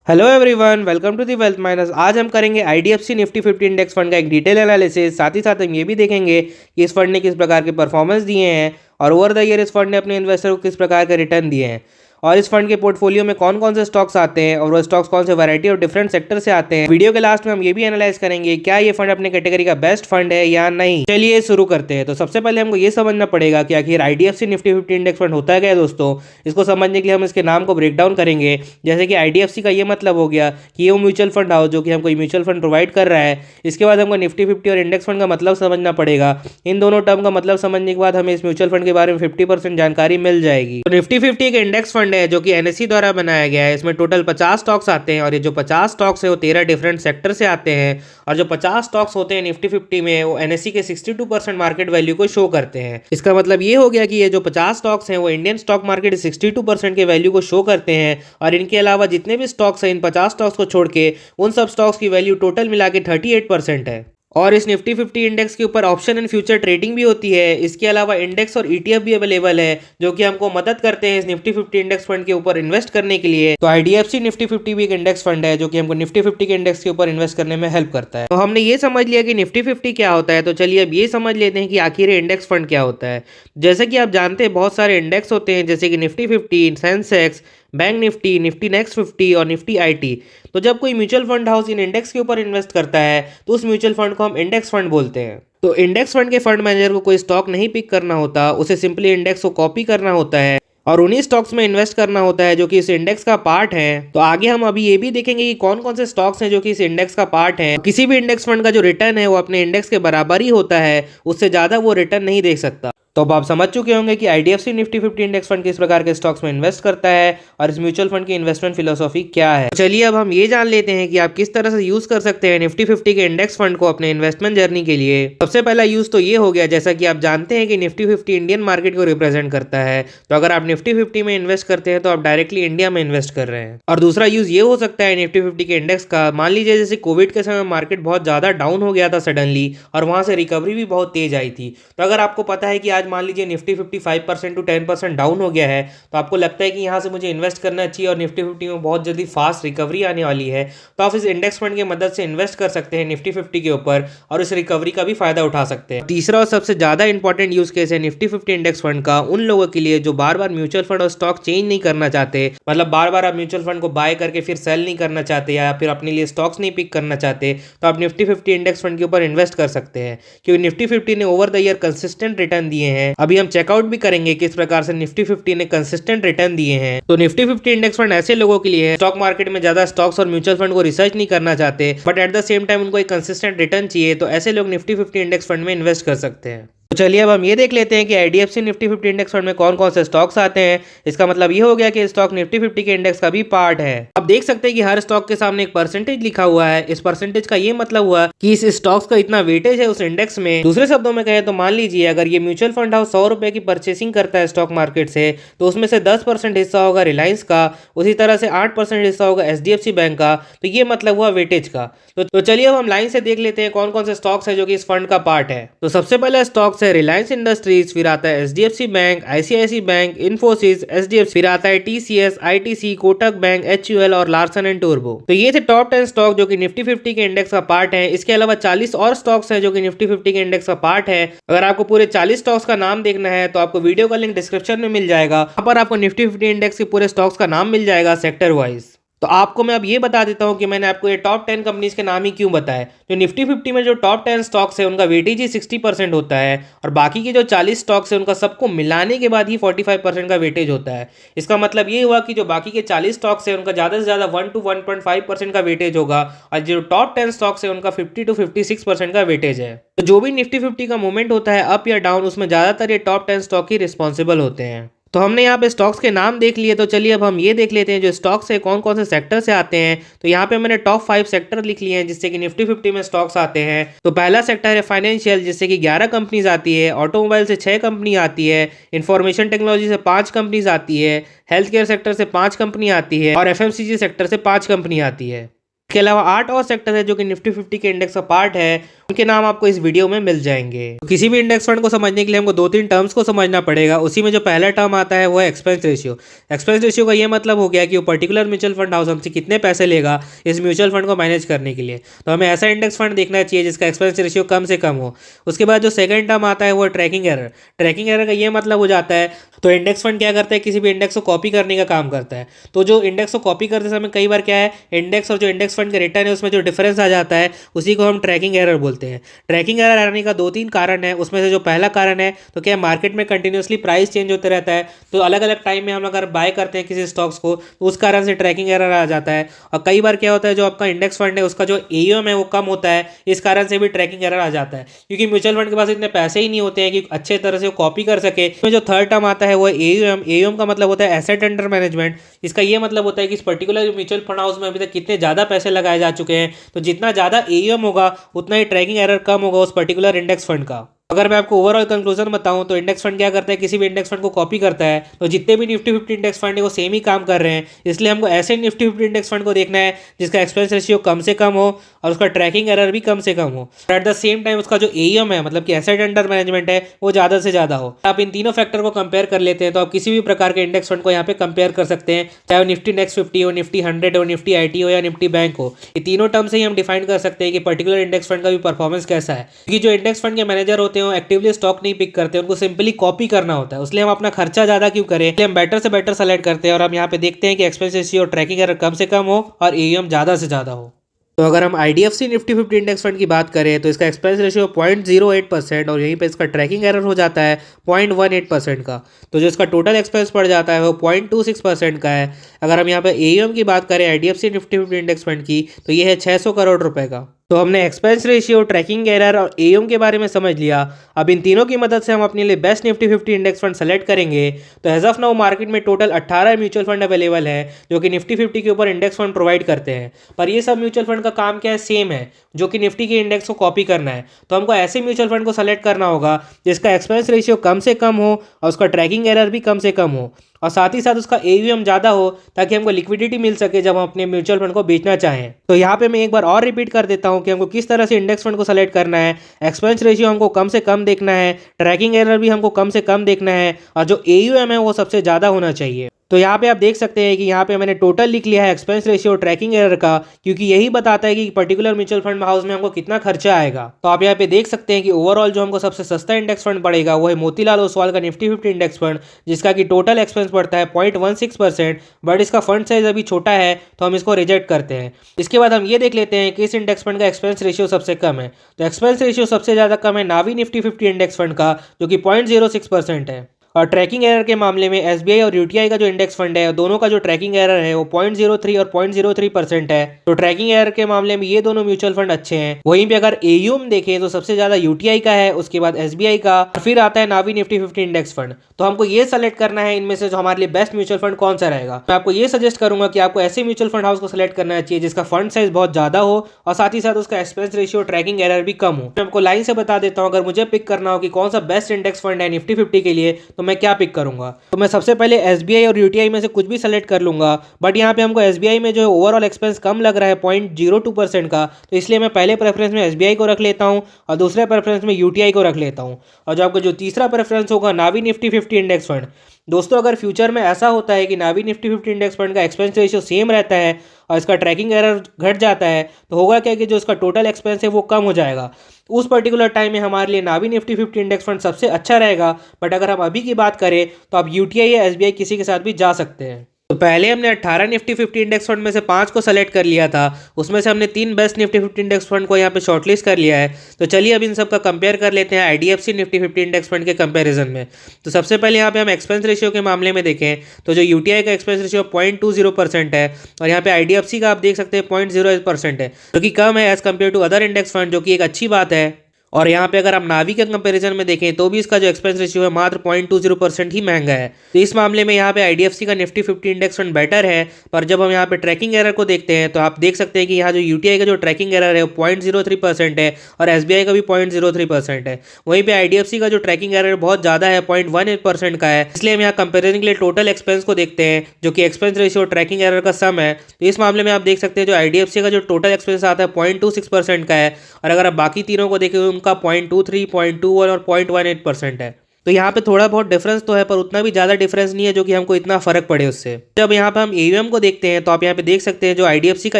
Hello everyone, welcome to the wealth miners. आज हम करेंगे आईडीएफसी निफ्टी 50 इंडेक्स फंड का एक डिटेल एनालिसिस। साथ ही साथ हम ये भी देखेंगे कि इस फंड ने किस प्रकार के परफॉर्मेंस दिए हैं और ओवर द ईयर इस फंड ने अपने इन्वेस्टर को किस प्रकार के रिटर्न दिए हैं और इस फंड के पोर्टफोलियो में कौन कौन से स्टॉक्स आते हैं और वो स्टॉक्स कौन से वैरायटी और डिफरेंट सेक्टर से आते हैं। वीडियो के लास्ट में हम ये भी एनालाइज करेंगे क्या ये फंड अपने कैटेगरी का बेस्ट फंड है या नहीं। चलिए शुरू करते हैं। तो सबसे पहले हमको ये समझना पड़ेगा कि आखिर आईडीएफसी निफ्टी 50 इंडेक्स फंड होता है क्या है दोस्तों। इसको समझने के लिए हम इसके नाम को ब्रेक डाउन करेंगे। जैसे कि आईडीएफसी का ये मतलब हो गया कि ये वो म्यूचुअल फंड हाउस जो कि हमको म्यूचुअल फंड प्रोवाइड कर रहा है। इसके बाद हमको निफ्टी 50 और इंडेक्स फंड का मतलब समझना पड़ेगा। इन दोनों टर्म का मतलब समझने के बाद हमें इस म्यूचुअल फंड के बारे में 50% जानकारी मिल जाएगी। तो निफ्टी 50 एक इंडेक्स फंड है जो कि एनएससी द्वारा बनाया गया है। इसमें टोटल 50 स्टॉक्स आते हैं और ये जो 50 स्टॉक्स है वो 13 डिफरेंट सेक्टर से आते हैं और जो 50 स्टॉक्स होते हैं निफ्टी 50 में वो एनएससी के 62% मार्केट वैल्यू को शो करते हैं। इसका मतलब ये हो गया कि ये जो 50 स्टॉक्स हैं वो इंडियन स्टॉक मार्केट 62% के वैल्यू को शो करते हैं और इनके अलावा जितने भी स्टॉक्स हैं इन 50 स्टॉक्स को छोड़ के उन सब स्टॉक्स की वैल्यू टोटल मिला के 38% है। और इस निफ्टी 50 इंडेक्स के ऊपर ऑप्शन एंड फ्यूचर ट्रेडिंग भी होती है। इसके अलावा इंडेक्स और ईटीएफ भी अवेलेबल है जो कि हमको मदद करते हैं इस निफ्टी 50 इंडेक्स फंड के ऊपर इन्वेस्ट करने के लिए। तो आईडीएफसी निफ्टी 50 भी एक इंडेक्स फंड है जो कि हमको निफ्टी 50 के इंडेक्स के ऊपर इन्वेस्ट करने में हेल्प करता है। तो हमने ये समझ लिया कि निफ्टी 50 क्या होता है। तो चलिए अब ये समझ लेते हैं कि आखिर इंडेक्स फंड क्या होता है। जैसे कि आप जानते हैं बहुत सारे इंडेक्स होते हैं जैसे कि Nifty 50, Sensex, bank Nifty, Nifty next 50 और निफ्टी आईटी। तो जब कोई mutual fund house in index के ऊपर इन्वेस्ट करता है तो उस म्यूचुअल फंड को हम इंडेक्स फंड बोलते हैं। तो इंडेक्स फंड के फंड मैनेजर को कोई स्टॉक नहीं पिक करना होता, उसे सिंपली इंडेक्स को कॉपी करना होता है और उन्हीं स्टॉक्स में इन्वेस्ट करना होता है जो कि इस इंडेक्स का पार्ट है। तो आगे हम अभी ये भी देखेंगे कि कौन कौन से स्टॉक्स हैं जो कि इस इंडेक्स का पार्ट है। किसी भी इंडेक्स फंड का जो रिटर्न है वो अपने इंडेक्स के बराबर ही होता है, उससे ज्यादा वो रिटर्न नहीं दे सकता। तो अब आप समझ चुके होंगे कि आईडीएफसी निफ्टी 50 इंडेक्स फंड किस प्रकार के स्टॉक्स में इन्वेस्ट करता है और इस म्यूचुअल फंड की इन्वेस्टमेंट फिलोसॉफी क्या है। चलिए अब हम ये जान लेते हैं कि आप किस तरह से यूज कर सकते हैं निफ्टी 50 के इंडेक्स फंड को अपने इन्वेस्टमेंट जर्नी के लिए। सबसे पहला यूज तो ये हो गया, जैसा कि आप जानते हैं कि निफ्टी 50 इंडियन मार्केट को रिप्रेजेंट करता है। तो अगर आप निफ्टी 50 में इन्वेस्ट करते हैं तो आप डायरेक्टली इंडिया में इन्वेस्ट कर रहे हैं। और दूसरा यूज ये हो सकता है निफ्टी 50 के इंडेक्स का, मान लीजिए जैसे कोविड के समय मार्केट बहुत ज्यादा डाउन हो गया था सडनली और वहां से रिकवरी भी बहुत तेज आई थी। तो अगर आपको पता है कि आज मान लीजिए निफ्टी 55% टू 10% डाउन हो गया है तो आपको लगता है कि यहाँ से मुझे इन्वेस्ट करना चाहिए और निफ्टी 50 में बहुत जल्दी फास्ट रिकवरी आने वाली है, तो आप इस इंडेक्स फंड की मदद से इन्वेस्ट कर सकते हैं निफ्टी 50 के ऊपर और इस रिकवरी का भी फायदा उठा सकते हैं। तीसरा और सबसे ज्यादा इंपॉर्टेंट यूज केस है निफ्टी 50 इंडेक्स फंड का उन लोगों के लिए जो बार बार म्यूचुअल फंड और स्टॉक चेंज नहीं करना चाहते, मतलब बार बार आप म्यूचुअल फंड को बाय करके फिर सेल नहीं करना चाहते या फिर अपने लिए स्टॉक्स नहीं पिक करना चाहते, तो आप निफ्टी 50 इंडेक्स फंड के ऊपर इन्वेस्ट कर सकते हैं क्योंकि निफ्टी 50 ने over the year consistent return दिए हैं। अभी हम चेकआउट भी करेंगे किस प्रकार से निफ्टी 50 ने कंसिस्टेंट रिटर्न दिए हैं। तो निफ्टी 50 इंडेक्स फंड ऐसे लोगों के लिए है स्टॉक मार्केट में ज्यादा स्टॉक्स और म्यूचुअल फंड को रिसर्च नहीं करना चाहते but at the same time उनको एक कंसिस्टेंट रिटर्न चाहिए, तो ऐसे लोग निफ्टी 50 इंडेक्स फंड में इन्वेस्ट कर सकते हैं। तो चलिए अब हम ये देख लेते हैं कि आईडीएफसी निफ्टी 50 इंडेक्स फंड में कौन कौन से स्टॉक्स आते हैं। इसका मतलब ये हो गया कि स्टॉक निफ्टी 50 के इंडेक्स का भी पार्ट है। अब देख सकते हैं कि हर स्टॉक के सामने एक परसेंटेज लिखा हुआ है। इस परसेंटेज का ये मतलब हुआ कि इस स्टॉक्स का इतना वेटेज है उस इंडेक्स में। दूसरे शब्दों में कहें तो मान लीजिए अगर ये म्यूचुअल फंड हाउस 100 रुपए की परचेसिंग करता है स्टॉक मार्केट से तो उसमें से 10% हिस्सा होगा रिलायंस का, उसी तरह से 8% हिस्सा होगा एचडीएफसी बैंक का। तो ये मतलब हुआ वेटेज का। तो चलिए अब हम लाइन से देख लेते हैं कौन कौन से स्टॉक्स है जो कि इस फंड का पार्ट है। तो सबसे पहला स्टॉक्स है रिलायंस इंडस्ट्रीज, फिर आता है HDFC bank, ICIC bank, Infosys, HDFC, फिर आता है TCS, ITC, Kotak bank, HUL और लार्सन एंड टूर्बो। तो ये थे टॉप 10 स्टॉक जो कि निफ्टी 50 के इंडेक्स का पार्ट है। इसके अलावा 40 और स्टॉक्स हैं जो कि निफ्टी 50 के इंडेक्स का पार्ट है। अगर आपको पूरे 40 स्टॉक्स का नाम देखना है तो आपको वीडियो का लिंक डिस्क्रिप्शन में मिल जाएगा, वहां पर आपको निफ्टी 50 इंडेक्स के पूरे स्टॉक्स का नाम मिल जाएगा सेक्टर वाइज। तो आपको मैं अब ये बता देता हूं कि मैंने आपको ये टॉप 10 कंपनीज के नाम ही क्यों बताए। जो निफ्टी 50 में जो टॉप 10 स्टॉक्स है उनका वेटेज ही 60% होता है और बाकी के जो 40 स्टॉक्स है उनका सबको मिलाने के बाद ही 45% का वेटेज होता है। इसका मतलब ये हुआ कि जो बाकी के 40 स्टॉक्स है उनका ज़्यादा से ज़्यादा 1 to 1.5% का वेटेज होगा और जो टॉप 10 स्टॉक्स है उनका 50 to 56% का वेटेज है। तो जो भी निफ्टी 50 का मूवमेंट होता है अप या डाउन, उसमें ज़्यादातर ये टॉप 10 स्टॉक ही रिस्पॉन्सिबल होते हैं। तो हमने यहाँ पे स्टॉक्स के नाम देख लिए, तो चलिए अब हम ये देख लेते हैं जो स्टॉक्स है कौन कौन से सेक्टर से आते हैं। तो यहाँ पे मैंने टॉप 5 सेक्टर लिख लिए हैं जिससे कि निफ्टी 50 में स्टॉक्स आते हैं। तो पहला सेक्टर है फाइनेंशियल जिससे कि 11 कंपनीज आती है, ऑटोमोबाइल से 6 कंपनी आती है, इंफॉर्मेशन टेक्नोलॉजी से 5 कंपनीज आती है, हेल्थ केयर सेक्टर से 5 कंपनी आती है और एफएमसीजी सेक्टर से 5 कंपनी आती है। इसके अलावा 8 और सेक्टर है जो कि निफ्टी 50 के इंडेक्स का पार्ट है। उनके नाम आपको इस वीडियो में मिल जाएंगे। तो किसी भी इंडेक्स फंड को समझने के लिए हमको 2-3 टर्म्स को समझना पड़ेगा। उसी में जो पहला टर्म आता है वो है एक्सपेंस रेशियो। एक्सपेंस रेशियो का ये मतलब हो गया कि वो पर्टिकुलर म्यूचुअल फंड हाउस हमसे कितने पैसे लेगा इस म्यूचुअल फंड को मैनेज करने के लिए। तो हमें ऐसा इंडेक्स फंड देखना चाहिए जिसका एक्सपेंस रेशियो कम से कम हो। उसके बाद जो सेकंड टर्म आता है वो ट्रैकिंग एरर। ट्रैकिंग एरर का ये मतलब हो जाता है, तो इंडेक्स फंड क्या करता है, किसी भी इंडेक्स को कॉपी करने का काम करता है। तो जो इंडेक्स को कॉपी करते समय कई बार क्या है, इंडेक्स और जो इंडेक्स फंड के रिटर्न है उसमें जो डिफरेंस आ जाता है उसी को हम ट्रैकिंग एरर बोलते हैं। ट्रैकिंग एरर आने का 2-3 कारण है। उसमें से जो पहला कारण है, तो क्या मार्केट में कंटिन्यूसली प्राइस चेंज होते रहता है, तो अलग अलग टाइम में हम अगर बाय करते हैं किसी स्टॉक्स को तो उस कारण से ट्रैकिंग एरर आ जाता है। और कई बार क्या होता है, जो आपका इंडेक्स फंड है उसका जो एयूएम है वो कम होता है, इस कारण से भी ट्रैकिंग एरर आ जाता है, क्योंकि म्यूचुअल फंड के पास इतने पैसे ही नहीं होते हैं कि अच्छे तरह से कॉपी कर सके। इसमें जो थर्ड टर्म आता है वो एयूएम। एयूएम का मतलब होता है एसेट अंडर मैनेजमेंट। इसका ये मतलब होता है कि इस पर्टिकुलर म्यूचुअल फंड हाउस में अभी तक कितने ज़्यादा पैसे लगाए जा चुके हैं, तो जितना ज़्यादा एयूएम होगा उतना ही ट्रैकिंग एरर कम होगा उस पर्टिकुलर इंडेक्स फंड का। अगर मैं आपको ओवरऑल कंक्लूजन बताऊं तो इंडेक्स फंड क्या करता है, किसी भी इंडेक्स फंड को कॉपी करता है। तो जितने भी निफ्टी 50 इंडेक्स फंड है वो सेम ही काम कर रहे हैं, इसलिए हमको ऐसे निफ्टी 50 इंडेक्स फंड को देखना है जिसका एक्सपेंस रेशियो कम से कम हो और उसका ट्रैकिंग एरर भी कम से कम हो। एट द सेम टाइम उसका जो एयूएम है, मतलब कि एसेट अंडर मैनेजमेंट है, वो ज़्यादा से ज़्यादा हो। आप इन तीनों फैक्टर को कंपेयर कर लेते हैं तो आप किसी भी प्रकार के इंडेक्स फंड को यहाँ पे कंपेयर कर सकते हैं, चाहे वो निफ्टी नेक्स्ट 50 हो, निफ्टी 100 हो, निफ्टी आईटी हो या निफ्टी बैंक हो। ये तीनों टर्म से ही हम डिफाइन कर सकते हैं कि पर्टिकुलर इंडेक्स फंड का भी परफॉर्मेंस कैसा है, क्योंकि जो इंडेक्स फंड के मैनेजर होते हैं एक्टिवली स्टॉक नहीं पिक करते, उनको सिंपली कॉपी करना होता है। इसलिए हम अपना खर्चा ज्यादा क्यों करें, इसलिए हम बेटर से बेटर सेलेक्ट करते हैं और हम यहाँ पे देखते हैं कि एक्सपेंस रेशियो और ट्रैकिंग एरर कम से कम हो और एयूएम ज्यादा से ज्यादा हो। तो अगर हम आईडीएफसी निफ्टी 50 इंडेक्स फंड की बात करें तो इसका एक्सपेंस रेशियो 0.08% और यहीं पे इसका ट्रैकिंग एरर हो जाता है 0.18% का। तो जो इसका टोटल एक्सपेंस पड़ जाता है वो 0.26% का है। अगर हम यहाँ पे एयूएम की बात करें आईडीएफसी निफ्टी 50 इंडेक्स फंड की तो ये है 600 करोड़ रुपए का। तो हमने एक्सपेंस रेशियो, ट्रैकिंग एरर और एयूएम के बारे में समझ लिया। अब इन तीनों की मदद से हम अपने लिए best Nifty 50 index fund select करेंगे। तो एज ऑफ नाउ मार्केट में टोटल 18 म्यूचुअल फंड अवेलेबल है जो कि निफ्टी 50 के ऊपर इंडेक्स फंड प्रोवाइड करते हैं। पर ये सब म्यूचुअल फंड का काम क्या है, सेम है, जो कि निफ्टी के इंडेक्स को कॉपी करना है। तो हमको ऐसे म्यूचुअल फंड को सेलेक्ट करना होगा जिसका एक्सपेंस रेशियो कम से कम हो और उसका ट्रैकिंग एरर भी कम से कम हो और साथ ही साथ उसका एयूएम ज़्यादा हो, ताकि हमको लिक्विडिटी मिल सके जब हम अपने म्यूचुअल फंड को बेचना चाहें। तो यहाँ पे मैं एक बार और रिपीट कर देता हूँ कि हमको किस तरह से इंडेक्स फंड को सेलेक्ट करना है। एक्सपेंस रेशियो हमको कम से कम देखना है, ट्रैकिंग एरर भी हमको कम से कम देखना है और जो एयूएम है वो सबसे ज़्यादा होना चाहिए। तो यहाँ पे आप देख सकते हैं कि यहाँ पे मैंने टोटल लिख लिया है एक्सपेंस रेशियो ट्रैकिंग एरर का, क्योंकि यही बताता है कि पर्टिकुलर म्यूचुअल फंड हाउस में हमको कितना खर्चा आएगा। तो आप यहाँ पे देख सकते हैं कि ओवरऑल जो हमको सबसे सस्ता इंडेक्स फंड पड़ेगा वो है मोतीलाल ओसवाल का निफ्टी 50 इंडेक्स फंड, जिसका कि टोटल एक्सपेंस पड़ता है 0.16%। बट इसका फंड साइज अभी छोटा है तो हम इसको रिजेक्ट करते हैं। इसके बाद हम ये देख लेते हैं कि इस इंडेक्स फंड का एक्सपेंस रेशियो सबसे कम है। तो एक्सपेंस रेशियो सबसे ज़्यादा कम है नावी निफ्टी 50 इंडेक्स फंड का, जो कि 0.06% है। और ट्रैकिंग एरर के मामले में एसबीआई और यूटीआई का जो इंडेक्स फंड है दोनों का जो ट्रैकिंग एरर है वो 0.03 और 0.03% है। तो ट्रैकिंग एरर के मामले में ये दोनों म्यूचुअल फंड अच्छे हैं। वहीं पे अगर एयूएम देखें तो सबसे ज्यादा यूटीआई का है, उसके बाद एसबीआई का, फिर आता है नावी निफ्टी 50 इंडेक्स फंड। तो हमको ये सेलेक्ट करना है इनमें से जो हमारे लिए बेस्ट म्यूचुअल फंड कौन सा रहेगा। मैं आपको ये सजेस्ट करूंगा कि आपको ऐसे म्यूचुअल फंड हाउस को सेलेक्ट करना चाहिए जिसका फंड साइज बहुत ज्यादा हो और साथ ही साथ उसका एक्सपेंस रेशियो, ट्रैकिंग एरर भी कम हो। मैं आपको लाइन से बता देता हूँ, अगर मुझे पिक करना हो कि कौन सा बेस्ट इंडेक्स फंड है निफ्टी 50 के लिए तो मैं क्या पिक करूंगा। तो मैं सबसे पहले एसबीआई और यूटीआई में से कुछ भी सेलेक्ट कर लूंगा। बट यहाँ पे हमको एसबीआई में जो ओवरऑल एक्सपेंस कम लग रहा है 0.02% का, तो इसलिए मैं पहले प्रेफरेंस में एसबीआई को रख लेता हूँ और दूसरे प्रेफरेंस में यूटीआई को रख लेता हूँ। और जो आपका जो तीसरा प्रेफरेंस होगा नावी निफ्टी 50 इंडेक्स फंड। दोस्तों अगर फ्यूचर में ऐसा होता है कि नावी निफ्टी 50 इंडेक्स फंड का एक्सपेंस रेशियो सेम रहता है और इसका ट्रैकिंग एरर घट जाता है, तो होगा क्या कि जो इसका टोटल एक्सपेंस है वो कम हो जाएगा। उस पर्टिकुलर टाइम में हमारे लिए नावी निफ्टी 50 इंडेक्स फंड सबसे अच्छा रहेगा। बट अगर हम अभी की बात करें तो आप यूटीआई या एसबीआई किसी के साथ भी जा सकते हैं। तो पहले हमने 18 निफ्टी 50 इंडेक्स फंड में से 5 को सेलेक्ट कर लिया था, उसमें से हमने 3 बेस्ट निफ्टी 50 इंडेक्स फंड को यहाँ पे शॉर्टलिस्ट कर लिया है। तो चलिए अब इन सब का कंपेयर कर लेते हैं आईडीएफसी निफ्टी 50 इंडेक्स फंड के कंपैरिजन में। तो सबसे पहले यहाँ पे हम एक्सपेंस रेशियो के मामले में देखें तो जो यूटीआई का एक्सपेंस रेशियो 0.20% है और यहाँ पे आईडीएफसी का आप देख सकते हैं 0.08% है, जो कि कम है as compared to other index fund, जो कि एक अच्छी बात है। और यहाँ पे अगर आप नावी के कंपैरिजन में देखें तो भी इसका जो एक्सपेंस रेशियो है मात्र 0.20% ही महंगा है। तो इस मामले में यहाँ पे आईडीएफसी का निफ्टी 50 इंडेक्स फंड बेटर है। पर जब हम यहाँ पे ट्रैकिंग एरर को देखते हैं तो आप देख सकते हैं कि यहाँ जो यूटीआई का जो ट्रैकिंग एरर है वो 0.03% है और एसबीआई का भी 0.03% है। वहीं पे आईडीएफसी का जो ट्रैकिंग एरर बहुत ज्यादा है, 0.18% का है। इसलिए हम यहाँ कंपेरिजन के लिए टोटल एक्सपेंस को देखते हैं जो कि एक्सपेंस रेशियो ट्रैकिंग एरर का सम है। तो इस मामले में आप देख सकते हैं जो आईडीएफसी का जो टोटल एक्सपेंस आता है 0.26% का है और अगर आप बाकी तीनों को देखें उनका 0.23, 0.21 और 0.18% है। तो यहाँ पे थोड़ा बहुत डिफरेंस तो है पर उतना भी ज़्यादा डिफरेंस नहीं है जो कि हमको इतना फर्क पड़े उससे। जब यहाँ पे हम एयूएम को देखते हैं तो आप यहाँ पे देख सकते हैं जो आईडीएफसी का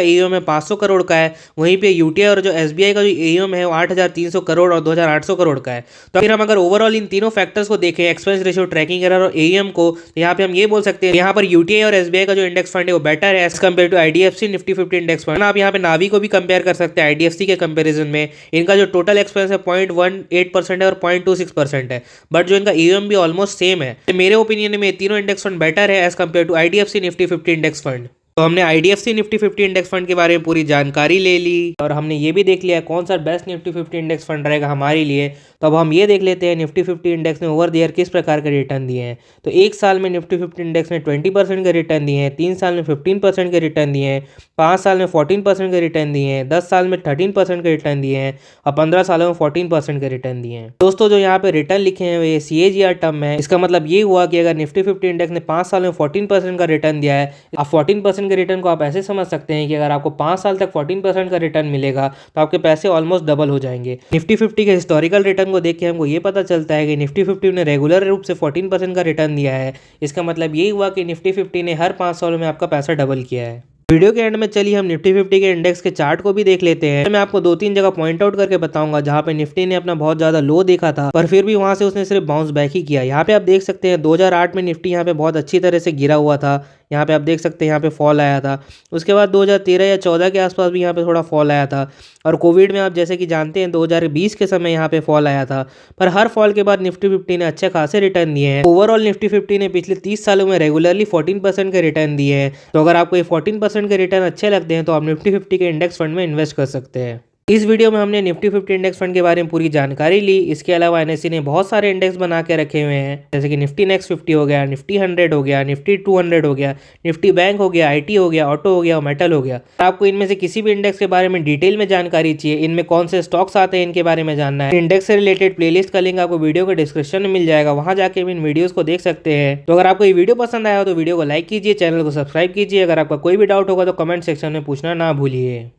एयूएम है 500 करोड़ का है, वहीं पे यूटीआई और जो एसबीआई का जो एयूएम है वो 8,300 करोड़ और 2,800 करोड़ का है। तो फिर हम अगर ओवरऑल इन तीनों फैक्टर्स को देखें, एक्सपेंस रेशियो, ट्रैकिंग एरर और एयूएम को, तो यहाँ पे हम ये बोल सकते हैं यहाँ पर यूटीआई और एसबीआई का जो इंडेक्स फंड है वो बेटर है as compared to IDFC Nifty 50 index fund. आप यहाँ पे नावी को भी कंपेयर कर सकते हैं आईडीएफसी के कंपेरिजन में। इनका जो टोटल एक्सपेंस है 0.18% है और 0.26% है, बट जो इनका एयूएम भी ऑलमोस्ट सेम है। मेरे ओपिनियन में तीनों इंडेक्स फंड बेटर है as compared to IDFC Nifty 50 index fund. तो हमने आईडीएफसी निफ्टी 50 इंडेक्स फंड के बारे में पूरी जानकारी ले ली और हमने ये भी देख लिया कौन सा बेस्ट निफ्टी 50 इंडेक्स फंड रहेगा हमारे लिए। तो अब हम ये देख लेते हैं निफ्टी 50 इंडेक्स ने ओवर द ईयर किस प्रकार के रिटर्न दिए हैं। तो एक साल में निफ्टी 50 इंडेक्स ने 20% के रिटर्न दिए हैं, 3 साल में 15% के रिटर्न दिए हैं, 5 साल में 14% के रिटर्न दिए हैं, 10 साल में 13% के रिटर्न दिए हैं और 15 सालों में 14% के रिटर्न दिए हैं। दोस्तों जो यहाँ पे रिटर्न लिखे हैं ये CAGR टर्म है। इसका मतलब ये हुआ कि अगर निफ्टी 50 इंडेक्स ने 5 साल में 14% का रिटर्न दिया है, आप 14% के रिटर्न को आप ऐसे समझ सकते हैं कि अगर आपको 5 साल तक 14% का रिटर्न मिलेगा तो आपके पैसे ऑलमोस्ट डबल हो जाएंगे। निफ्टी 50 के हिस्टोरिकल रिटर्न को देख के हमको ये पता चलता है कि निफ्टी 50 ने रेगुलर रूप से 14% का रिटर्न दिया है। इसका मतलब यही हुआ कि निफ्टी 50 ने हर 5 सालों में आपका पैसा डबल किया है। वीडियो के एंड में चलिए हम निफ्टी 50 के इंडेक्स के चार्ट को भी देख लेते हैं। मैं आपको 2-3 जगह पॉइंट आउट करके बताऊंगा जहां पे निफ्टी ने अपना बहुत ज्यादा लो देखा था पर फिर भी वहां से उसने सिर्फ बाउंस बैक ही किया। यहाँ पे आप देख सकते हैं 2008 में निफ्टी यहाँ पे बहुत अच्छी तरह से गिरा हुआ था। यहाँ पे आप देख सकते हैं यहाँ पे फॉल आया था। उसके बाद 2013 या 14 के आसपास भी यहाँ पे थोड़ा फॉल आया था और कोविड में आप जैसे कि जानते हैं 2020 के समय यहाँ पे फॉल आया था। पर हर फॉल के बाद निफ्टी 50 ने अच्छे खासे रिटर्न दिए हैं। ओवरऑल निफ्टी 50 ने पिछले 30 सालों में रेगुलरली 14% के रिटर्न दिए हैं। तो अगर आपको ये 14% के रिटर्न अच्छे लगते हैं तो आप निफ्टी 50 के इंडेक्स फंड में इन्वेस्ट कर सकते हैं। इस वीडियो में हमने निफ्टी 50 इंडेक्स फंड के बारे में पूरी जानकारी ली। इसके अलावा एनएससी ने बहुत सारे इंडेक्स बना के रखे हुए हैं जैसे कि निफ्टी नेक्स्ट 50 हो गया, निफ्टी 100 हो गया, निफ्टी 200 हो गया, निफ्टी बैंक हो गया, आईटी हो गया, ऑटो हो गया और मेटल हो गया। आपको इनमें से किसी भी इंडेक्स के बारे में डिटेल में जानकारी चाहिए, इनमें कौन से स्टॉक्स आते हैं इनके बारे में जानना है, इंडेक्स से रिलेटेड प्लेलिस्ट का लिंक आपको वीडियो के डिस्क्रिप्शन में मिल जाएगा, वहां जाके इन वीडियोस को देख सकते हैं। तो अगर आपको ये वीडियो पसंद आया हो तो वीडियो को लाइक कीजिए, चैनल को सब्सक्राइब कीजिए। अगर आपका कोई भी डाउट होगा तो कमेंट सेक्शन में पूछना ना भूलिए।